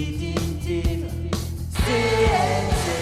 Définitive, CNC.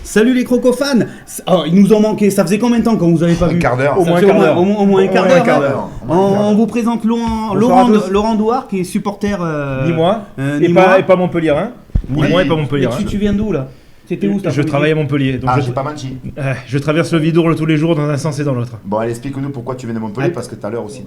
Salut les crocofans. Oh, il nous en manquait, ça faisait combien de temps qu'on vous avait pas vu? Un quart d'heure. Au moins un quart d'heure. On vous présente Laurent Douard qui est supporter Ni-moi, Nîmois. et pas Montpellier. Ni-moi et pas Montpellier. Tu viens d'où là? C'était où? Je travaille à Montpellier. Donc j'ai pas menti. je traverse le Vidourle tous les jours dans un sens et dans l'autre. Bon, allez, explique-nous pourquoi tu viens de Montpellier, parce que tout à l'heure aussi.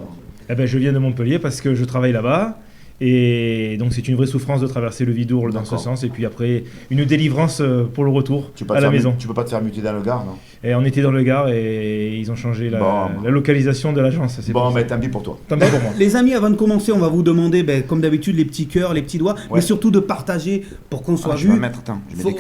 Je viens de Montpellier parce que je travaille là-bas. Et donc c'est une vraie souffrance de traverser le Vidourle dans ce sens. Et puis après, une délivrance pour le retour à la maison. Tu peux pas te faire muter dans le Gard, non? Et on était dans le Gard et ils ont changé la localisation de l'agence. Bon, mais tant pis pour toi. Tant pis pour moi. Les amis, avant de commencer, on va vous demander, comme d'habitude, les petits cœurs, les petits doigts, mais surtout de partager pour qu'on soit vu.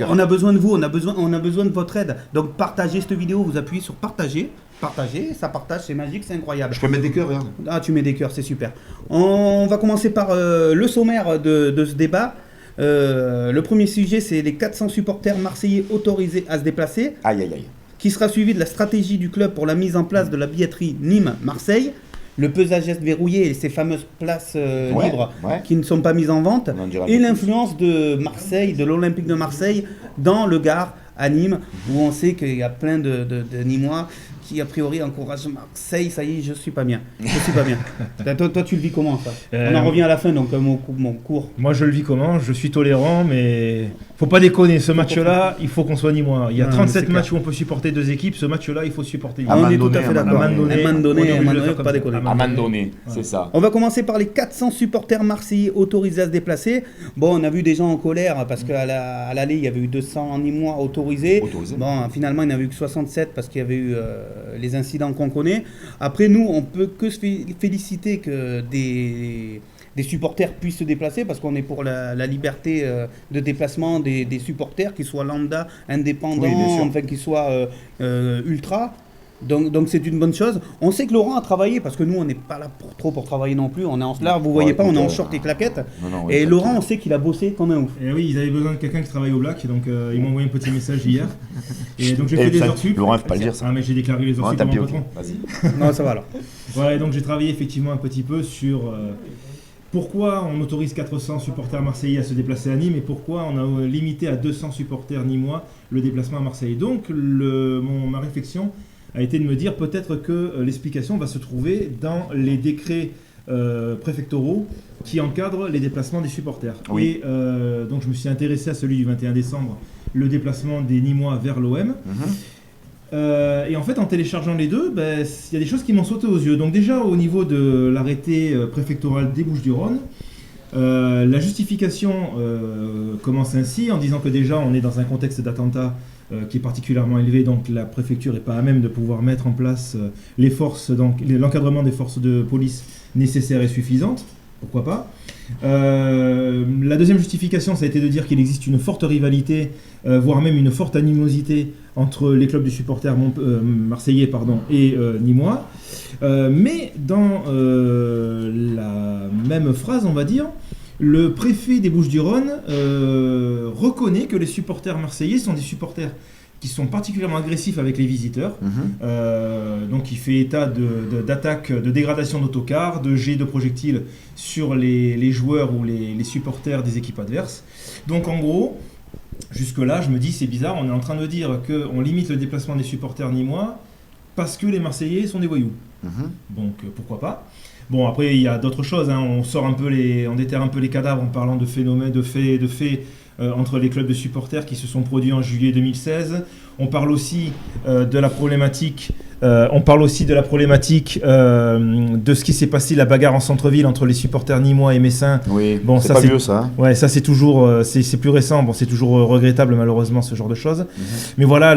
On a besoin de vous, on a besoin de votre aide. Donc partagez cette vidéo, vous appuyez sur partager. Partager, ça partage, c'est magique, c'est incroyable. Je peux mettre des cœurs, regarde. Ah, tu mets des cœurs, c'est super. On va commencer par le sommaire de ce débat. Le premier sujet, c'est les 400 supporters marseillais autorisés à se déplacer. Aïe, aïe, aïe. Qui sera suivi de la stratégie du club pour la mise en place de la billetterie Nîmes-Marseille. Le pesage est verrouillé et ces fameuses places libres qui ne sont pas mises en vente. Et l'influence de Marseille, de l'Olympique de Marseille, dans le Gard, à Nîmes, où on sait qu'il y a plein de Nîmois qui a priori encouragent Marseille. Ça y est, je suis pas bien. Toi, tu le vis comment ça? On en revient à la fin, donc mon cours. Moi, je le vis comment? Je suis tolérant, mais faut pas déconner. Ce match-là, il faut qu'on soit Nîmois. Il y a 37 matchs où on peut supporter deux équipes. Ce match-là, il faut supporter Nîmois. On est tout à fait d'accord. Pas déconner. Amandonné, c'est ça. On va commencer par les 400 supporters marseillais autorisés à se déplacer. Bon, on a vu des gens en colère parce qu'à l'aller, il y avait eu 200 Nîmois autorisés. Bon, finalement, il n'y en a eu que 67 parce qu'il y avait eu les incidents qu'on connaît. Après, nous, on peut que se féliciter que des supporters puissent se déplacer parce qu'on est pour la liberté de déplacement des supporters, qu'ils soient lambda, indépendants, enfin qu'ils soient ultra. Donc c'est une bonne chose. On sait que Laurent a travaillé, parce que nous, on n'est pas là pour travailler non plus. On est là, vous voyez pas, on est en short et claquettes. Et Laurent, on sait qu'il a bossé comme un ouf. Et oui, ils avaient besoin de quelqu'un qui travaille au Black, donc ils m'ont envoyé un petit message hier. Et donc j'ai fait des heures sup. Laurent, il ne faut pas le dire ça. Ah, mais j'ai déclaré les heures sup à mon patron. Vas-y. Non, ça va alors. Voilà, et donc j'ai travaillé effectivement un petit peu sur pourquoi on autorise 400 supporters marseillais à se déplacer à Nîmes et pourquoi on a limité à 200 supporters nîmois le déplacement à Marseille. Donc ma réflexion a été de me dire peut-être que l'explication va se trouver dans les décrets préfectoraux qui encadrent les déplacements des supporters. Oui. Et donc je me suis intéressé à celui du 21 décembre, le déplacement des Nîmois vers l'OM. Et en fait, en téléchargeant les deux, il y a des choses qui m'ont sauté aux yeux. Donc déjà, au niveau de l'arrêté préfectoral des Bouches-du-Rhône, la justification commence ainsi, en disant que déjà, on est dans un contexte d'attentat qui est particulièrement élevé, donc la préfecture n'est pas à même de pouvoir mettre en place les forces, donc l'encadrement des forces de police nécessaires et suffisantes. Pourquoi pas. La deuxième justification, ça a été de dire qu'il existe une forte rivalité, voire même une forte animosité entre les clubs de supporters marseillais et nîmois. Mais dans la même phrase, on va dire, le préfet des Bouches-du-Rhône reconnaît que les supporters marseillais sont des supporters qui sont particulièrement agressifs avec les visiteurs. Donc il fait état d'attaques, de dégradation d'autocars, de jets de projectiles sur les joueurs ou les supporters des équipes adverses. Donc en gros, jusque-là, je me dis c'est bizarre, on est en train de dire qu'on limite le déplacement des supporters nîmois parce que les Marseillais sont des voyous. Donc pourquoi pas. Bon, après il y a d'autres choses, hein. On déterre un peu les cadavres en parlant de phénomènes, de faits entre les clubs de supporters qui se sont produits en juillet 2016. On parle aussi de la problématique de ce qui s'est passé, la bagarre en centre-ville entre les supporters nîmois et messins. Oui, bon, c'est pas vieux ça. Hein. Ouais, ça c'est toujours, c'est plus récent. Bon, c'est toujours regrettable malheureusement ce genre de choses. Mais voilà,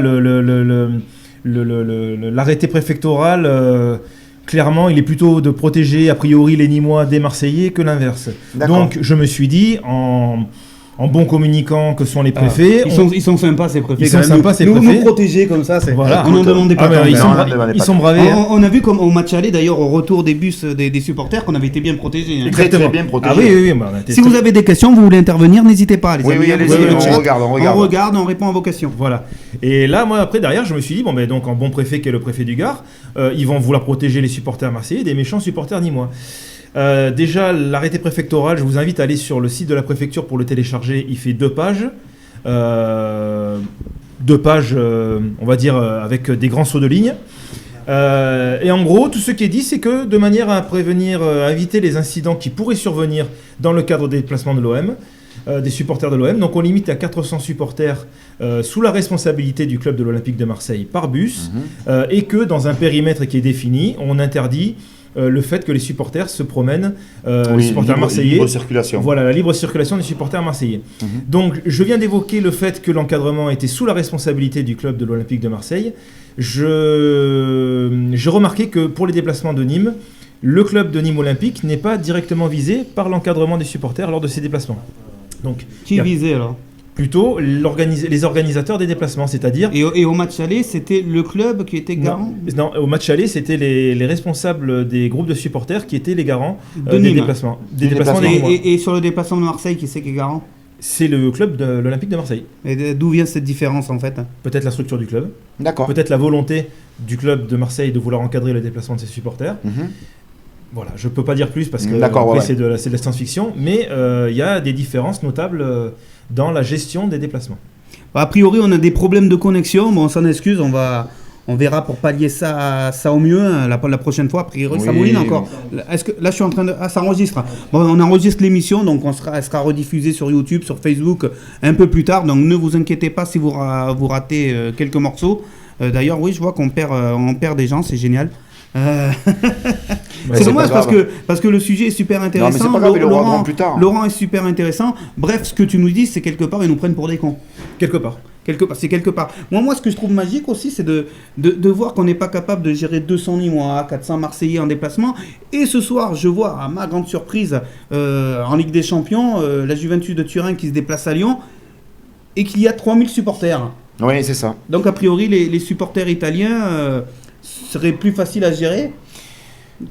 l'arrêté préfectoral. Clairement, il est plutôt de protéger a priori les Nîmois des Marseillais que l'inverse. Donc je me suis dit, en bon communicant que sont les préfets... Ils sont sympas ces préfets. Ils sont sympas ces préfets. Nous protéger comme ça, c'est... Voilà. On n'en demandait pas. Ils sont bravés. On a vu comme au match aller d'ailleurs au retour des bus des supporters qu'on avait été bien protégés. Hein. Très bien protégés. Ah oui. Si vous avez des questions, vous voulez intervenir, n'hésitez pas. Oui, allez-y, on regarde, on répond à vos questions. Voilà. Et là, moi après derrière, je me suis dit, donc en bon préfet qui est le préfet du Gard, ils vont vouloir protéger les supporters marseillais des méchants supporters nîmois. Déjà, l'arrêté préfectoral, je vous invite à aller sur le site de la préfecture pour le télécharger. Il fait 2 pages. 2 pages, on va dire, avec des grands sauts de ligne. Et en gros, tout ce qui est dit, c'est que de manière à prévenir, à éviter les incidents qui pourraient survenir dans le cadre des déplacements de l'OM, des supporters de l'OM, donc on limite à 400 supporters sous la responsabilité du club de l'Olympique de Marseille par bus, et que dans un périmètre qui est défini, on interdit le fait que les supporters se promènent, les supporters marseillais. Libre circulation. Voilà, la libre circulation des supporters marseillais. Donc, je viens d'évoquer le fait que l'encadrement était sous la responsabilité du club de l'Olympique de Marseille. J'ai remarqué que pour les déplacements de Nîmes, le club de Nîmes Olympique n'est pas directement visé par l'encadrement des supporters lors de ces déplacements. Donc, qui est visé alors ? Plutôt les organisateurs des déplacements, c'est-à-dire... Et au match aller, c'était le club qui était garant ? Non, au match aller, c'était les responsables des groupes de supporters qui étaient les garants des déplacements. Et sur le déplacement de Marseille, qui c'est qui est garant ? C'est le club de l'Olympique de Marseille. Et d'où vient cette différence en fait ? Peut-être la structure du club. D'accord. Peut-être la volonté du club de Marseille de vouloir encadrer le déplacement de ses supporters. Voilà, je ne peux pas dire plus parce que c'est de la science-fiction, mais il y a des différences notables dans la gestion des déplacements. A priori, on a des problèmes de connexion. Bon, on s'en excuse, on verra pour pallier ça au mieux la prochaine fois. A priori, ça mouline encore. Est-ce que là, je suis en train de... Ah, ça enregistre. Bon, on enregistre l'émission, donc elle sera rediffusée sur YouTube, sur Facebook un peu plus tard. Donc, ne vous inquiétez pas si vous ratez quelques morceaux. D'ailleurs, oui, je vois qu'on perd des gens, c'est génial. C'est dommage parce que le sujet est super intéressant. Non, mais c'est pas grave, plus tard. Laurent est super intéressant. Bref, ce que tu nous dis, c'est quelque part ils nous prennent pour des cons. C'est quelque part. Moi, ce que je trouve magique aussi, c'est de voir qu'on n'est pas capable de gérer 200 Nîmois, 400 Marseillais en déplacement. Et ce soir, je vois, à ma grande surprise, en Ligue des Champions, la Juventus de Turin qui se déplace à Lyon et qu'il y a 3000 supporters. Oui, c'est ça. Donc, a priori, les supporters italiens... serait plus facile à gérer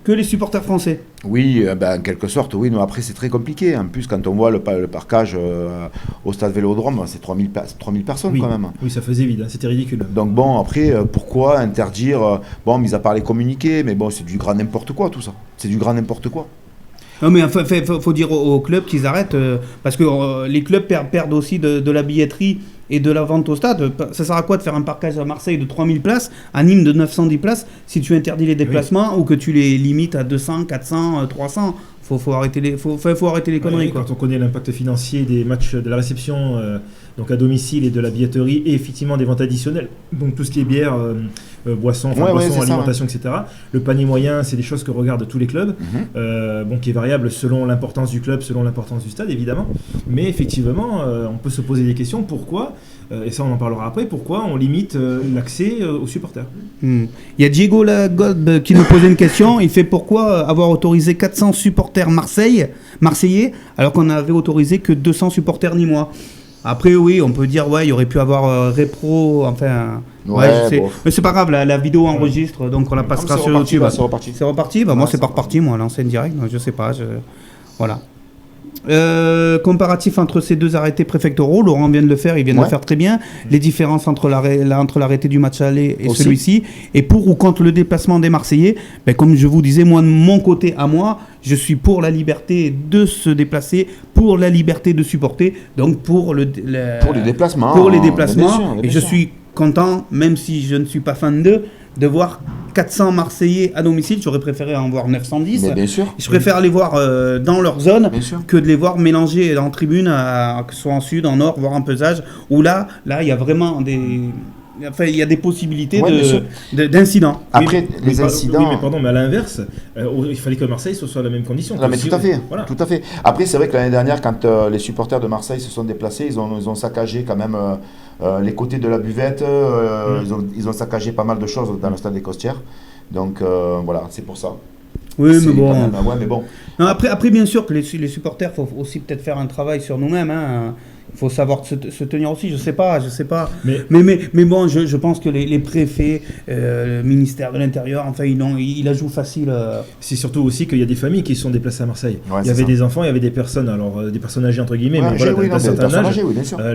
que les supporters français. Oui, en quelque sorte, oui. Non, après, c'est très compliqué. En plus, quand on voit le parcage au stade Vélodrome, c'est 3000 personnes quand même. Oui, ça faisait vide, c'était ridicule. Donc bon, après, pourquoi interdire mis à part les communiqués, mais bon, c'est du grand n'importe quoi tout ça. C'est du grand n'importe quoi. Non mais faut dire aux clubs qu'ils arrêtent, parce que les clubs perdent aussi de la billetterie et de la vente au stade. Ça sert à quoi de faire un parcage à Marseille de 3000 places, à Nîmes de 910 places, si tu interdis les déplacements ou que tu les limites à 200, 400, 300 ? Faut arrêter les conneries. Quand on connaît l'impact financier des matchs de la réception donc à domicile et de la billetterie et effectivement des ventes additionnelles, donc tout ce qui est bière, boissons, alimentation, etc. Le panier moyen, c'est des choses que regardent tous les clubs, qui est variable selon l'importance du club, selon l'importance du stade évidemment, mais effectivement on peut se poser des questions, pourquoi et ça on en parlera après, pourquoi on limite l'accès aux supporters. Il y a Diego Lagod qui nous posait une question, il fait pourquoi avoir autorisé 400 supporters marseillais alors qu'on avait autorisé que 200 supporters nîmois. Après oui, on peut dire il y aurait pu avoir Repro, enfin mais c'est pas grave, la vidéo enregistre, donc on la passera sur YouTube. C'est reparti. Moi c'est pas reparti, moi l'ancienne direct, donc je sais pas, voilà. Comparatif entre ces deux arrêtés préfectoraux, Laurent vient de le faire, il vient de le faire très bien. Les différences entre l'arrêté du match aller et celui-ci, et pour ou contre le déplacement des Marseillais, comme je vous disais, moi de mon côté à moi, je suis pour la liberté de se déplacer, pour la liberté de supporter, donc pour les déplacements. Bien sûr. Et je suis content, même si je ne suis pas fan d'eux, de voir 400 Marseillais à domicile. J'aurais préféré en voir 910. Mais bien sûr. Je préfère les voir dans leur zone que de les voir mélangés en tribune, que ce soit en sud, en nord, voire en pesage, où là, il y a vraiment il y a des possibilités d'incidents. Après, les incidents... Oui, mais à l'inverse, il fallait que Marseille soit dans la même condition. Non, mais tout à fait. Voilà. Tout à fait. Après, c'est vrai que l'année dernière, quand les supporters de Marseille se sont déplacés, ils ont saccagé quand même les côtés de la buvette. Ils ont saccagé pas mal de choses dans le stade des Costières. Donc, voilà, c'est pour ça. Oui, mais bon. Mais bon. Non, après, bien sûr que les supporters, il faut aussi peut-être faire un travail sur nous-mêmes. Il faut savoir se tenir aussi, je sais pas. Mais bon, je pense que les préfets, le ministère de l'Intérieur, enfin, il la joue facile. C'est surtout aussi qu'il y a des familles qui se sont déplacées à Marseille. Il y avait des enfants, il y avait des personnes, des personnes âgées entre guillemets, mais voilà, d'un certain âge.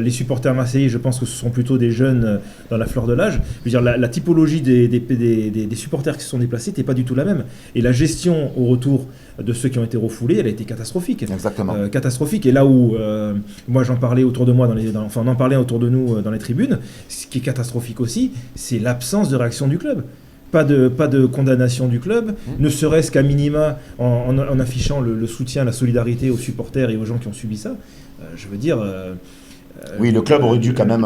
Les supporters marseillais, je pense que ce sont plutôt des jeunes dans la fleur de l'âge. Je veux dire, la typologie des supporters qui se sont déplacés n'était pas du tout la même. Et la gestion au retour de ceux qui ont été refoulés, elle a été catastrophique. Exactement. Catastrophique. Et là où, moi j'en parlais autour de moi, on en parlait autour de nous dans les tribunes, ce qui est catastrophique aussi, c'est l'absence de réaction du club. Pas de condamnation du club, ne serait-ce qu'à minima en affichant le soutien, la solidarité aux supporters et aux gens qui ont subi ça. Je veux dire... oui, le club aurait dû quand même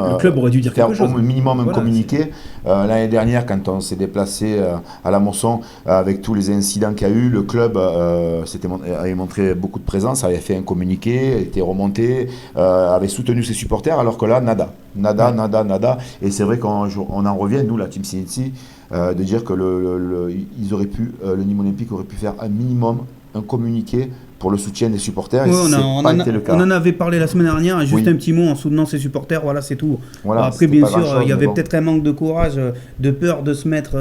dire quelque chose. Au minimum un communiqué. L'année dernière, quand on s'est déplacé à la Mosson, avec tous les incidents qu'il y a eu, le club avait montré beaucoup de présence, avait fait un communiqué, était remonté, avait soutenu ses supporters, alors que là, nada. Et c'est vrai qu'on en revient, nous, la Team CNC, de dire que le Nîmes Olympique aurait pu faire un minimum, un communiqué pour le soutien des supporters, on en avait parlé la semaine dernière, juste un petit mot en soutenant ses supporters, voilà, c'est tout. Voilà, après, bien sûr, il y avait peut-être un manque de courage, de peur de se mettre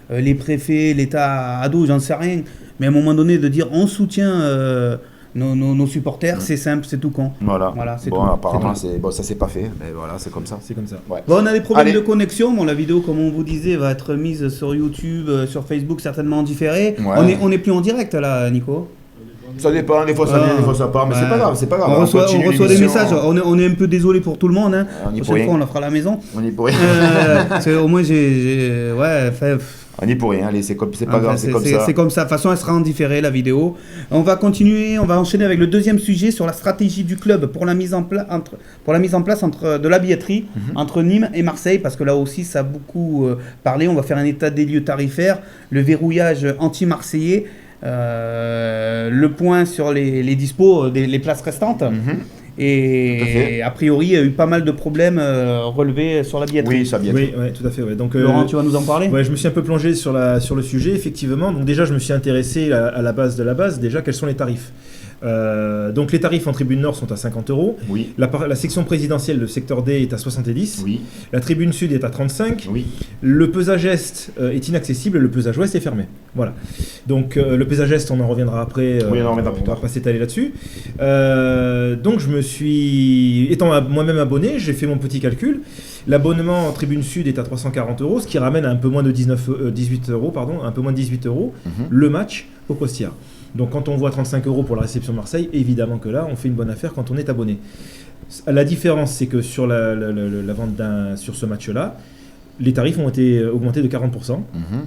les préfets, l'État à dos, j'en sais rien, mais à un moment donné, de dire on soutient nos supporters, c'est simple, c'est tout con. Voilà c'est tout. Apparemment, ça s'est pas fait, mais voilà, c'est comme ça. Ouais. Bon, on a des problèmes de connexion, la vidéo, comme on vous disait, va être mise sur YouTube, sur Facebook, certainement en différé. Ouais. On est plus en direct, là, Nico. Ça dépend, des fois ça vient, des fois ça part, mais c'est pas grave. On reçoit des messages, on est un peu désolé pour tout le monde, hein. La prochaine fois on la fera à la maison. On y pour rien. Au moins on y pour rien, allez, c'est pas grave, c'est comme ça. C'est comme ça, de toute façon elle sera en différé la vidéo. On va continuer, on va enchaîner avec le deuxième sujet sur la stratégie du club pour la mise en place de la billetterie entre Nîmes et Marseille, parce que là aussi ça a beaucoup parlé. On va faire un état des lieux tarifaires, le verrouillage anti-marseillais. Le point sur les dispos, les places restantes. Et a priori, il y a eu pas mal de problèmes relevés sur la billetterie. Oui, sur la billetterie. Oui, tout à fait. Ouais. Donc, Laurent, tu vas nous en parler ? Ouais, je me suis un peu plongé sur le sujet, effectivement. Donc déjà, je me suis intéressé à la base de la base. Déjà, quels sont les tarifs ? Donc les tarifs en tribune nord sont à 50 €. Oui. La section présidentielle, le secteur D, est à 70. Oui. La tribune sud est à 35. Oui. Le pesage est est inaccessible, le pesage ouest est fermé. Voilà. Donc le pesage est, on en reviendra après. Oui, on en reviendra plus va tard. pas s'étaler là-dessus. Donc je me suis, étant moi-même abonné, j'ai fait mon petit calcul. L'abonnement en tribune sud est à 340 €, ce qui ramène à un peu moins de 18 €, pardon, un peu moins de 18 € le match au postière. Donc quand on voit 35 € pour la réception de Marseille, évidemment que là, on fait une bonne affaire quand on est abonné. La différence, c'est que sur la vente sur ce match-là, les tarifs ont été augmentés de 40%.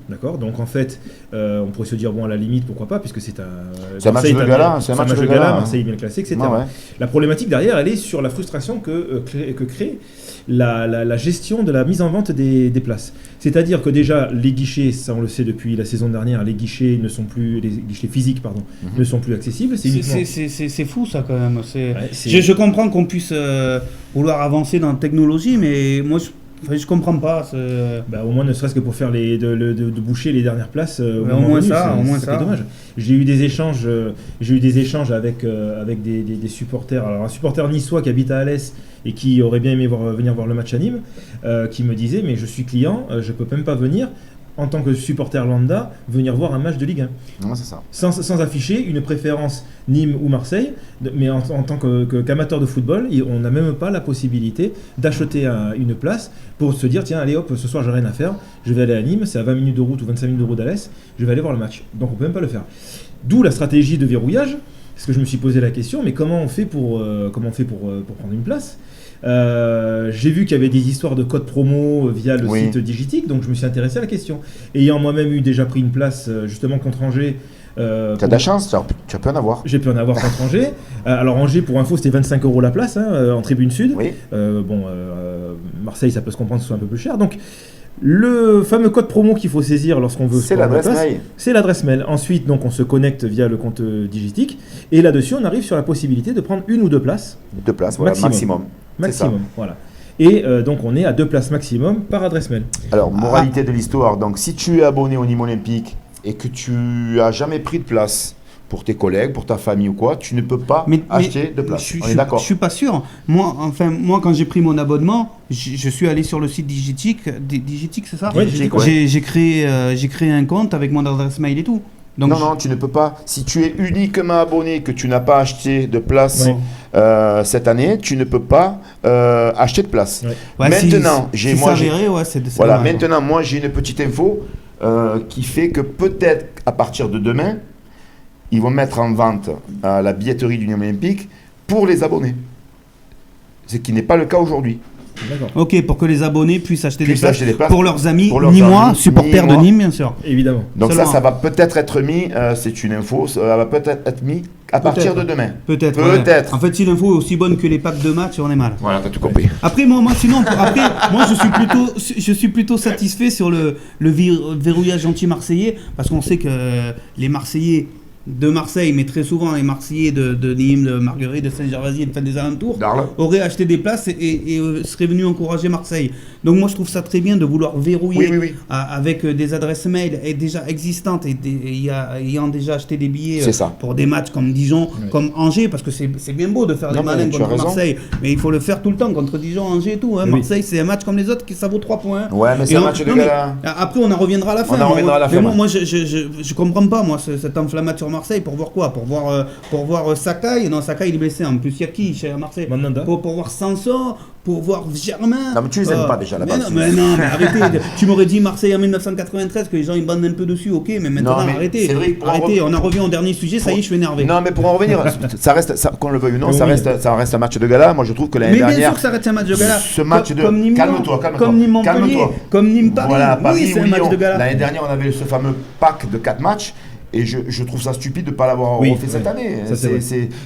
D'accord. Donc en fait, on pourrait se dire, bon, à la limite, pourquoi pas, puisque c'est un match de gala. C'est un match de gala, Marseille est bien classé, etc. Ouais. La problématique derrière, elle est sur la frustration que crée la gestion de la mise en vente des places. C'est-à-dire que déjà, les guichets, ça on le sait depuis la saison dernière, les guichets physiques, ne sont plus accessibles. C'est fou ça quand même. Je comprends qu'on puisse vouloir avancer dans la technologie, mais moi je comprends pas. Au moins ne serait-ce que pour faire de boucher les dernières places. Au moins ça. C'est dommage. J'ai eu des échanges avec des supporters. Alors un supporter niçois qui habite à Alès et qui aurait bien aimé venir voir le match à Nîmes, qui me disait, mais je suis client, je peux même pas venir en tant que supporter lambda, venir voir un match de Ligue 1. Ouais, c'est ça. Sans afficher une préférence Nîmes ou Marseille, mais en tant qu'amateur de football, on n'a même pas la possibilité d'acheter une place pour se dire, tiens, allez hop, ce soir j'ai rien à faire, je vais aller à Nîmes, c'est à 20 minutes de route ou 25 minutes de route d'Alès, je vais aller voir le match. Donc on peut même pas le faire. D'où la stratégie de verrouillage, parce que je me suis posé la question, mais comment on fait pour prendre une place ? J'ai vu qu'il y avait des histoires de codes promo via le site Digitique, donc je me suis intéressé à la question. Ayant moi-même déjà pris une place justement contre Angers. Tu as de la chance, tu as pu en avoir. J'ai pu en avoir contre Angers. Alors Angers, pour info, c'était 25 € la place en tribune sud. Oui. Marseille, ça peut se comprendre que ce soit un peu plus cher. Donc le fameux code promo qu'il faut saisir lorsqu'on veut. C'est l'adresse mail. C'est l'adresse mail. Ensuite, donc, on se connecte via le compte Digitique. Et là-dessus, on arrive sur la possibilité de prendre une ou deux places. 2 places, voilà, maximum. Maximum, voilà. Et donc, on est à 2 places maximum par adresse mail. Alors, moralité de l'histoire. Donc, si tu es abonné au Nîmes Olympique et que tu as jamais pris de place pour tes collègues, pour ta famille ou quoi, tu ne peux pas acheter de place. On est d'accord. Je suis pas sûr. Moi, quand j'ai pris mon abonnement, je suis allé sur le site Digitique, c'est ça ? Oui, Digitique, j'ai créé un compte avec mon adresse mail et tout. Donc non, tu ne peux pas. Si tu es uniquement abonné, que tu n'as pas acheté de place cette année, tu ne peux pas acheter de place. Ouais, maintenant, maintenant, moi j'ai une petite info qui fait que peut-être à partir de demain, ils vont mettre en vente la billetterie du Nîmes Olympique pour les abonnés. Ce qui n'est pas le cas aujourd'hui. D'accord. Ok, pour que les abonnés puissent acheter des places pour leurs amis, Nîmois, supporters de Nîmes, bien sûr. Évidemment. Donc ça va peut-être être mis, c'est une info, ça va peut-être être mis à partir de demain. Peut-être. Ouais. En fait, si l'info est aussi bonne que les packs de match, on est mal. Voilà, t'as tout compris. Après, moi, je suis plutôt satisfait sur le verrouillage anti-marseillais, parce qu'on sait que les Marseillais de Marseille, mais très souvent les Marseillais de Nîmes, de Marguerite, de Saint-Gervais, enfin des alentours, auraient acheté des places et seraient venus encourager Marseille. Donc moi je trouve ça très bien de vouloir verrouiller avec des adresses mail déjà existantes et ayant déjà acheté des billets pour des matchs comme Dijon, comme Angers, parce que c'est bien beau de faire des malins contre Marseille, mais il faut le faire tout le temps contre Dijon, Angers et tout. Marseille c'est un match comme les autres, ça vaut 3 points. Ouais, mais c'est un match de gala. Après on en reviendra à la fin. Moi je comprends pas cette enflammation Marseille pour voir quoi ? Pour voir Sakai. Non, Sakai il est blessé. En plus, il y a qui chez Marseille ? Mandanda. Pour voir Sanson, pour voir Germain. Non, mais tu les aimes pas déjà là-bas. Mais arrêtez. Tu m'aurais dit Marseille en 1993 que les gens ils bandent un peu dessus, ok, mais maintenant arrêtez. Cédric, arrêtez, on en revient au dernier sujet, ça y est, je suis énervé. Non, mais pour en revenir, ça reste, qu'on le veuille ou non, ça reste un match de gala. Moi je trouve que l'année dernière. Mais bien sûr que ça reste un match de gala. Ce match de. Calme-toi. Comme Nîmes Montpellier, comme Nîmes Paris. Voilà, oui, c'est un match de gala. L'année dernière, on avait ce fameux pack de 4 matchs. Et je trouve ça stupide de ne pas l'avoir refait cette année.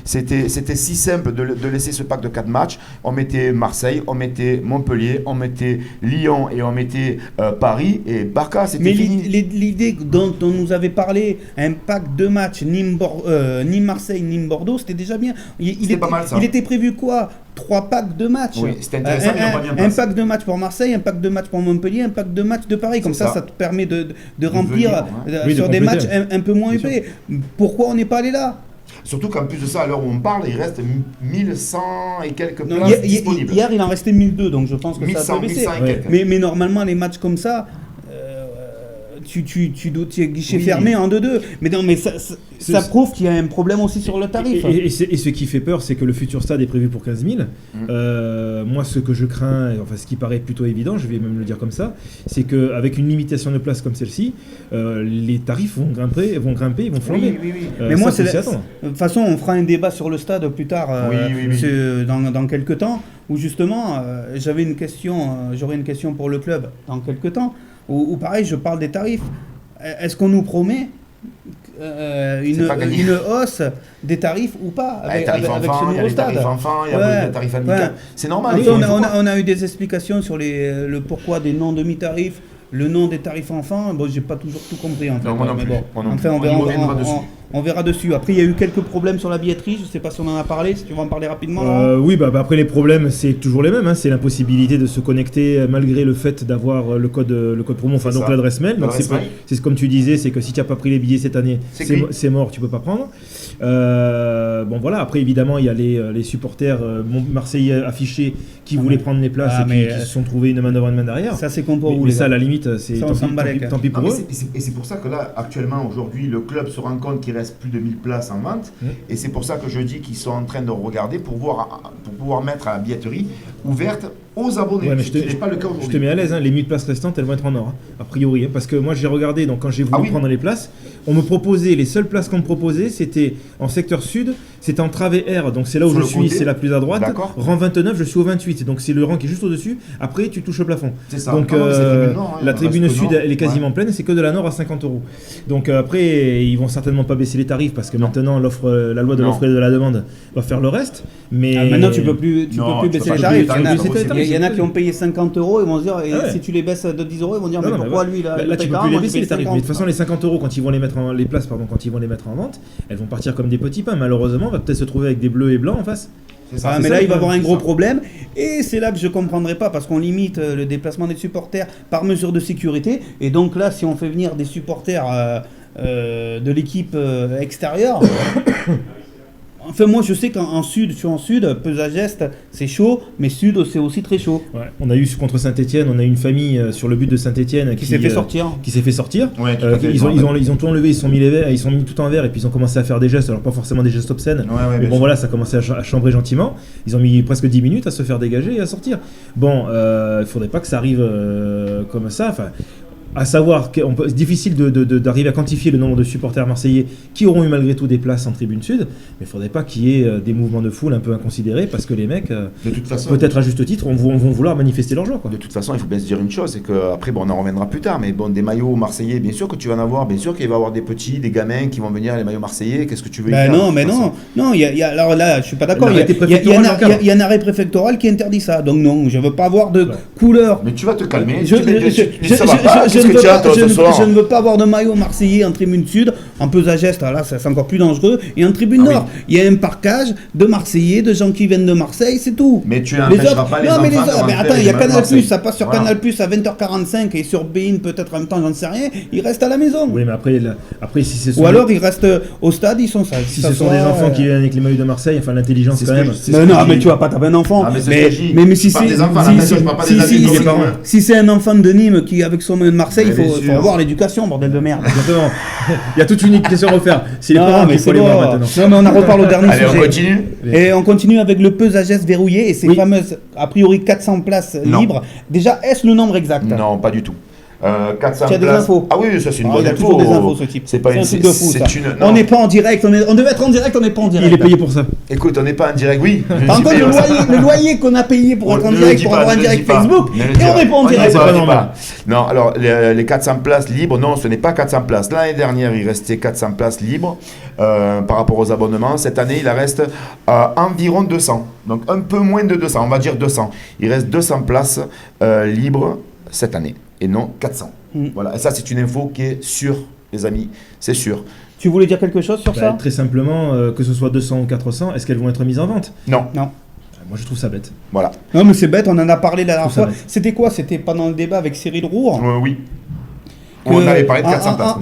C'était si simple de laisser ce pack de 4 matchs. On mettait Marseille, on mettait Montpellier, on mettait Lyon et on mettait Paris et Barca, c'était fini. Mais l'idée dont on nous avait parlé, un pack de matchs Nîmes-Marseille, Nîmes-Bordeaux, c'était déjà bien. C'était pas mal ça. Il était prévu quoi ? 3 packs de matchs. Oui, c'était intéressant, mais on va bien passer. Un pack de matchs pour Marseille, un pack de matchs pour Montpellier, un pack de matchs de Paris. Comme ça te permet de remplir sur des matchs un peu moins épais. Pourquoi on n'est pas allé là ? Surtout qu'en plus de ça, à l'heure où on parle, il reste 1100 et quelques places disponibles. Hier, il en restait 1002, donc je pense que 1100, ça a baissé. 1100 et quelques. Mais normalement, les matchs comme ça, tu dois guichet fermé en 2-2. Mais non, mais ça prouve qu'il y a un problème aussi sur le tarif. Et ce qui fait peur, c'est que le futur stade est prévu pour 15 000. Moi, ce que je crains, enfin ce qui paraît plutôt évident, je vais même le dire comme ça, c'est qu'avec une limitation de place comme celle-ci, les tarifs vont grimper, ils vont flamber. Oui. Mais moi, de toute façon, on fera un débat sur le stade plus tard, dans quelques temps, où justement, j'aurai une question pour le club dans quelques temps. Ou pareil, je parle des tarifs. Est-ce qu'on nous promet une hausse des tarifs ou pas avec ce nouveau stade ? Il y a les tarifs enfants, il y a les tarifs handicap. C'est normal. On a eu des explications sur le pourquoi des non demi-tarifs, le nom des tarifs enfants. Bon, j'ai pas toujours tout compris en fait. Non, moi non mais plus. bon, enfin, on verra dessus. Après, il y a eu quelques problèmes sur la billetterie. Je sais pas si on en a parlé. Si tu veux en parler rapidement. Oui, après les problèmes, c'est toujours les mêmes. Hein. C'est l'impossibilité de se connecter malgré le fait d'avoir le code promo, enfin donc l'adresse mail. Donc c'est comme tu disais, c'est que si tu n'as pas pris les billets cette année, c'est mort, tu peux pas prendre. Bon voilà. Après évidemment, il y a les supporters marseillais affichés qui voulaient prendre les places et qui se sont trouvés une main devant une main derrière. Ça c'est comme pour vous. Mais ça, à la limite, c'est tant pis pour eux. Et c'est pour ça que là, actuellement, aujourd'hui, le club se rend compte qu'il reste plus de 1000 places en vente. Et c'est pour ça que je dis qu'ils sont en train de regarder pour pouvoir mettre à la billetterie ouverte aux abonnés. Ouais, mais pas le cas aujourd'hui. Je te mets à l'aise, hein, les 1000 places restantes, elles vont être en or, a priori. Hein, parce que moi, j'ai regardé, donc quand j'ai voulu prendre les places, on me proposait, les seules places qu'on me proposait, c'était en secteur sud, c'était en travée R, donc c'est là où je suis, c'est la plus à droite. Rang 29, je suis au 28, donc c'est le rang qui est juste au-dessus. Après, tu touches au plafond. C'est ça. Donc la tribune sud, elle est quasiment pleine, et c'est que de la nord à 50 €. Donc après, ils vont certainement pas baisser les tarifs, parce que maintenant, la loi de l'offre et de la demande va faire le reste. Mais maintenant, tu peux plus baisser les tarifs. Il y en a qui ont payé 50 €, ils vont se dire, si tu les baisses de 10 €, ils vont dire, mais pourquoi lui là tu peux plus les baisser les tarifs. Mais de toute façon, les 50 € quand ils vont les mettre quand ils vont les mettre en vente, elles vont partir comme des petits pains. Malheureusement, on va peut-être se trouver avec des bleus et blancs en face. Mais là, il va y avoir un gros problème, et c'est là que je ne comprendrai pas, parce qu'on limite le déplacement des supporters par mesure de sécurité, et donc là, si on fait venir des supporters de l'équipe extérieure... Enfin, moi, je sais qu'en sud, je suis en sud, Pesageste, c'est chaud, mais sud, c'est aussi très chaud. Ouais. On a eu contre Saint-Etienne, on a eu une famille sur le but de Saint-Etienne qui s'est fait sortir. Ouais, ils ont tout enlevé, ils sont mis tout en vert, et puis ils ont commencé à faire des gestes, alors pas forcément des gestes obscènes, mais bon voilà, ça a commencé à chambrer gentiment. Ils ont mis presque 10 minutes à se faire dégager et à sortir. Bon, il faudrait pas que ça arrive comme ça. Enfin, à savoir c'est difficile d'arriver à quantifier le nombre de supporters marseillais qui auront eu malgré tout des places en tribune sud, mais il ne faudrait pas qu'il y ait des mouvements de foule un peu inconsidérés, parce que les mecs, de toute façon, peut-être à juste titre, vont vouloir manifester leur joie. Quoi. De toute façon, il faut bien se dire une chose, c'est qu'après, on en reviendra plus tard, mais bon, des maillots marseillais, bien sûr que tu vas en avoir, bien sûr qu'il va y avoir des petits, des gamins qui vont venir les maillots marseillais, qu'est-ce que tu veux dire ? Non, alors là, je suis pas d'accord, il y a un arrêt préfectoral qui interdit ça, donc non, je veux pas avoir de couleur. Mais tu vas te calmer, je ne veux pas avoir de maillot marseillais en tribune sud, en Pesageste, là c'est encore plus dangereux, et en tribune nord. Il y a un parquage de Marseillais, de gens qui viennent de Marseille, c'est tout. Mais tu n'empêcheras pas les enfants de rentrer. Mais attends, il y a Canal+, ça passe sur Canal+, à 20h45, et sur Bein peut-être en même temps, j'en sais rien, ils restent à la maison. Oui, mais après si c'est... Ou alors ils restent au stade, ils sont sages. Si ce sont des enfants qui viennent avec les maillots de Marseille, enfin l'intelligence quand même... Mais tu vas pas taper un enfant. Mais si c'est un enfant de Nîmes qui avec son maillot de Marseille, il faut voir l'éducation, bordel de merde. Exactement. Il y a toute une question à refaire. C'est les parents qu'il faut les voir maintenant. Non, mais on en reparle au dernier sujet. On continue. Et on continue avec le Pesageste verrouillé et ces fameuses, a priori, 400 places libres. Déjà, est-ce le nombre exact ? Non, pas du tout. 400 Tu as des places. infos. Ah oui, ça c'est une Il bonne a info. toujours des infos, ce type. C'est pas un truc de fou, ça. non. On n'est pas en direct, on devait être en direct, on n'est pas en direct. Il est payé pour ça. Écoute, on n'est pas en direct, oui. Par contre, le loyer qu'on a payé pour être en direct, pour avoir un direct Facebook, et on n'est pas en direct. c'est pas normal. Non, alors les 400 places libres, non, ce n'est pas 400 places. L'année dernière, il restait 400 places libres par rapport aux abonnements. Cette année, il en reste environ 200. Donc un peu moins de 200, on va dire 200. Il reste 200 places libres cette année et non 400. Voilà, et ça c'est une info qui est sûre, les amis, c'est sûr. Tu voulais dire quelque chose sur ça? Très simplement, que ce soit 200 ou 400, est-ce qu'elles vont être mises en vente? Non. Non. Moi je trouve ça bête. Voilà. Non, mais c'est bête, on en a parlé la dernière Je trouve fois. ça bête. C'était quoi? C'était pendant le débat avec Cyril Roure. Oui. On avait parlé de 400 places.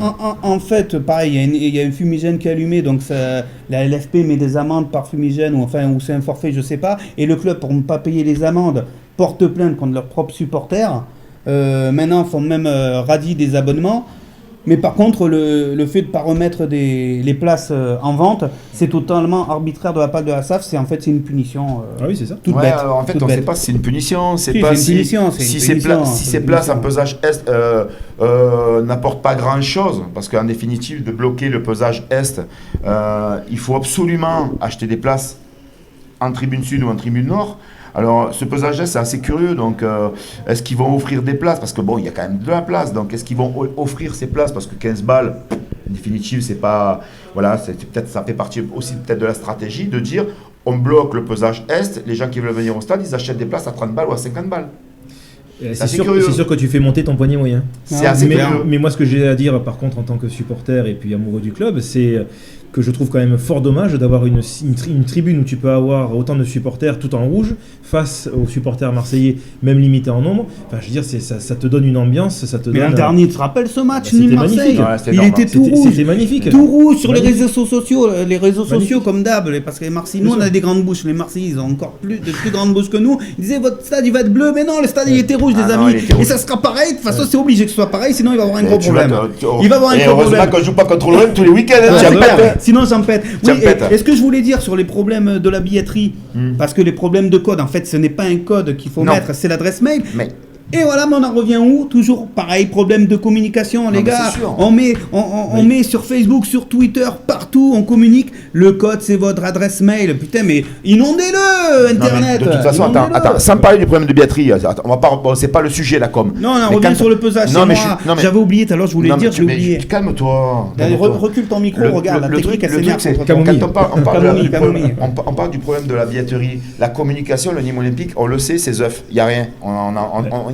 En fait, pareil, il y a une fumigène qui est allumée, donc la LFP met des amendes par fumigène, ou c'est un forfait, je sais pas, et le club, pour ne pas payer les amendes, porte plainte contre leurs propres supporters. Maintenant, font même radis des abonnements. Mais par contre, le fait de ne pas remettre les places en vente, c'est totalement arbitraire de la part de la SAF. C'est une punition. Ah oui, c'est ça. Toute Ouais, bête. alors, en fait, toute on ne bête. sait pas si c'est une punition. Si, c'est une punition, c'est une si punition, si c'est ces une places en punition. pesage Est n'apportent pas grand-chose, parce qu'en définitive, de bloquer le pesage Est, il faut absolument acheter des places en tribune Sud ou en tribune Nord. Alors, ce pesage Est, c'est assez curieux. Donc, est-ce qu'ils vont offrir des places? Parce que bon, il y a quand même de la place. Donc, est-ce qu'ils vont offrir ces places? Parce que 15 balles, en définitive, c'est pas. Voilà, peut-être, ça fait partie aussi peut-être de la stratégie de dire on bloque le pesage Est. Les gens qui veulent venir au stade, ils achètent des places à 30 balles ou à 50 balles. C'est sûr que tu fais monter ton poignet moyen. C'est assez mais, curieux. mais moi, ce que j'ai à dire, par contre, en tant que supporter et puis amoureux du club, c'est que je trouve quand même fort dommage d'avoir une tribune où tu peux avoir autant de supporters tout en rouge face aux supporters marseillais, même limités en nombre. Enfin, je veux dire, ça te donne une ambiance, ça te Mais donne. l'an dernier, tu te rappelles ce match, C'était Nîmes-Marseille? magnifique. Ouais, c'était Il énorme. était tout rouge. C'était magnifique. Tout rouge sur les Magnifique. réseaux sociaux. Les réseaux sociaux, Magnifique. comme d'hab, parce que les Marseillais, nous, Bien on a sûr. des grandes bouches. Les Marseillais, ils ont encore de plus grandes bouches que nous. Ils disaient, votre stade, il va être bleu. Mais non, le stade, il était rouge, Ah les non, amis. il était rouge. Et ça sera pareil. De toute façon, c'est obligé que ce soit pareil, sinon il va avoir un gros Tu vas problème. te- Il va avoir un et gros heureusement problème. qu'on ne joue pas contre l'OM tous les week-ends. Ouais, tu ouais, appelles. sinon j'en pète. Oui, J'en pète. est-ce que je voulais dire sur les problèmes de la billetterie, parce que les problèmes de code, en fait, ce n'est pas un code qu'il faut Non. mettre, c'est l'adresse mail. Mais Et voilà, mais on en revient où? Toujours pareil, problème de communication, les mais gars. c'est sûr. On met sur Facebook, sur Twitter, partout, on communique. Le code, c'est votre adresse mail. Putain, mais inondez-le, Non, mais Internet. de toute façon, Inondez-le. attends, sans parler du problème de billetterie, on va pas, bon, c'est pas le sujet la com. Non, on Mais revient quand- sur le pesage. Non, c'est mais moi. non, mais- J'avais oublié tout à l'heure, je voulais non, le dire, mais je l'ai oublié. calme-toi. Allez, calme-toi. recule ton micro, regarde, la technique, elle le truc, s'énerve c'est contre toi. Camomille. quand on parle Camomille, Camomille. on parle du problème de la billetterie, la communication, le Nîmes Olympique, on le sait, c'est œuf. Il n'y a rien.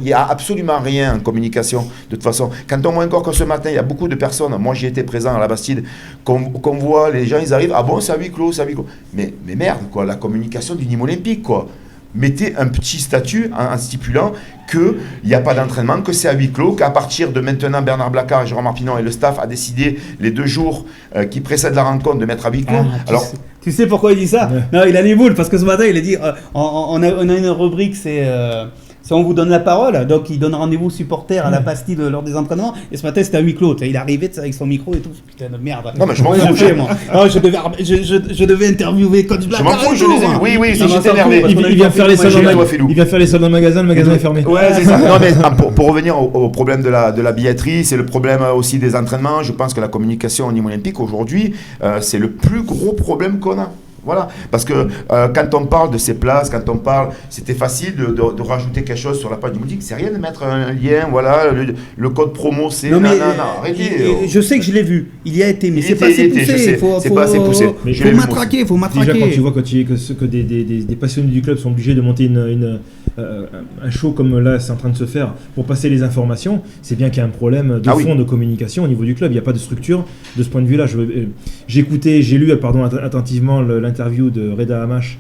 Il n'y a absolument rien en communication, de toute façon. Quand on voit encore que ce matin, il y a beaucoup de personnes, moi j'y étais présent à la Bastide, qu'on voit, les gens, ils arrivent, ah bon, c'est à huis clos, c'est à huis clos. Mais merde, quoi, la communication du Nîmes Olympique, quoi. Mettez un petit statut en stipulant qu'il n'y a pas d'entraînement, que c'est à huis clos, qu'à partir de maintenant, Bernard Blacard et Jérôme Arpinon et le staff a décidé les 2 jours qui précèdent la rencontre de mettre à huis clos. Alors, Tu sais pourquoi il dit ça? Non, il a les boules, parce que ce matin, il a dit on a une rubrique, c'est on vous donne la parole, donc il donne rendez-vous aux supporters à la Bastide lors des entraînements, et ce matin c'était à huis clos, tu sais, il est arrivé avec son micro et tout, putain de merde. Non, mais je m'en Comment fous, j'ai fait, moi. Non, je devais interviewer Coach je Blacard. m'en fous, et je tout, les ai. moi. Oui, Non, si mais on j'étais s'en fout, énervé. parce qu'on a Il eu vient faire les soldes Filou. dans le magasin, le magasin est fermé. Ouais, c'est ça. Non, mais pour revenir au problème de la billetterie, c'est le problème aussi des entraînements. Je pense que la communication au Nîmes Olympique aujourd'hui, c'est le plus gros problème qu'on a. Voilà, parce que quand on parle de ces places, quand on parle, c'était facile de rajouter quelque chose sur la page du boutique. C'est rien de mettre un lien, voilà, le code promo, c'est Non, mais arrêtez. je sais que je l'ai vu, il y a été, mais Il c'est était, pas assez je poussé. sais, c'est pas assez poussé. Mais Je Faut l'ai vu, matraquer, faut Déjà, matraquer. quand tu vois que des passionnés du club sont obligés de monter un show comme là c'est en train de se faire pour passer les informations, c'est bien qu'il y a un problème de fond de communication au niveau du club. Il n'y a pas de structure de ce point de vue-là. J'ai lu attentivement l'interview de Reda Hamash